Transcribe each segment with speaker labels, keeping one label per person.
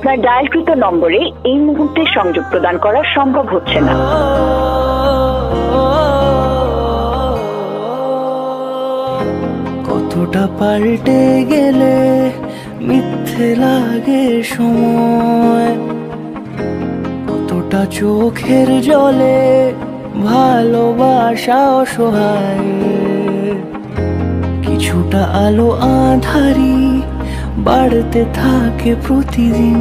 Speaker 1: আপনার ডায়ালকৃত নম্বরে এই মুহূর্তে সংযোগ প্রদান করা সম্ভব হচ্ছে না।
Speaker 2: কতটা পাল্টে গেলে মিথ্যে লাগে সময়, কতটা চোখের জলে ভালোবাসা অসহায়। কিছুটা আলো আঁধারি বাড়তে থাকে প্রতিদিন,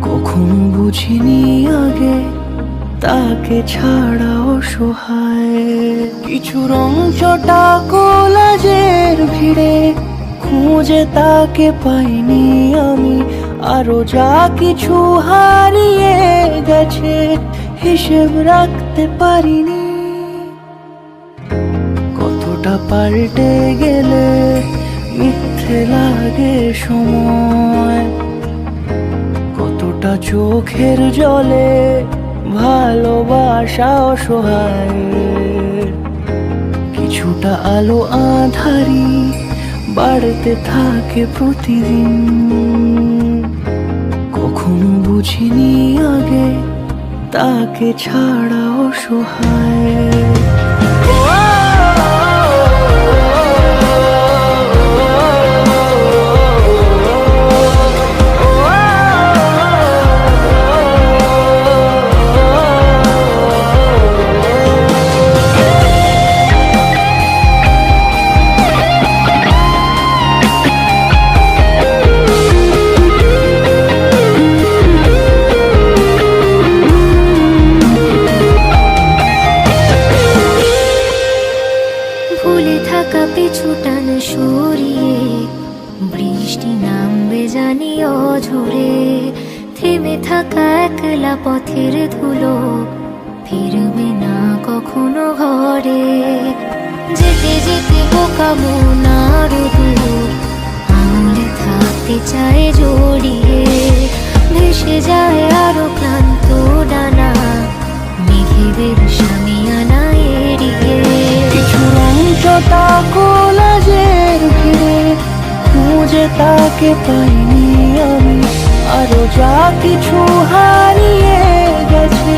Speaker 2: কখনো বুঝিনি আগে তাকে ছাড়া অসহায়। কিছু রং চটা কোলাজের ভিড়ে খুঁজে তাকে পাইনি আমি, আরো যা কিছু হারিয়ে গেছে হিসেব রাখতে পারিনি। কতটা পাল্টে গেলে মিথ্যে লাগে সময়, কতটা চোখের জলে ভালোবাসা অসহায়। কিছুটা আলো আঁধারি বাড়তে থাকে প্রতিদিন, কখনো বুঝিনি আগে তাকে ছাড়া অসহায়।
Speaker 3: ভুলে থাকা পিছু টান সরিয়ে বৃষ্টি নামবে জানি অঝরে, থেমে থাকা একলা পথের ধুলো ফিরবে না কখনো ঘরে। যেতে যেতে বোকা মন আরো দূর আঙুলে থাকতে চায় জড়িয়ে, ভেসে যায় আরো ক্লান্ত ডানা মেঘেদের সামিয়ানা এড়িয়ে।
Speaker 2: কিছু রংচটা কোলাজের ভিড়ে খুঁজে তাকে পাইনি আমি, আরো যা কিছু হারিয়ে গেছে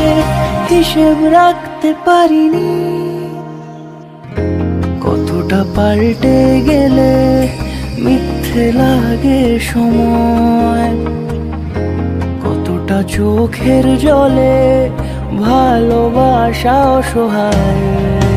Speaker 2: হিসেব রাখতে পারিনি। কতটা পাল্টে গেলে মিথ্যে লাগে সময়, কতটা চোখের জলে ভালোবাসা অসহায়।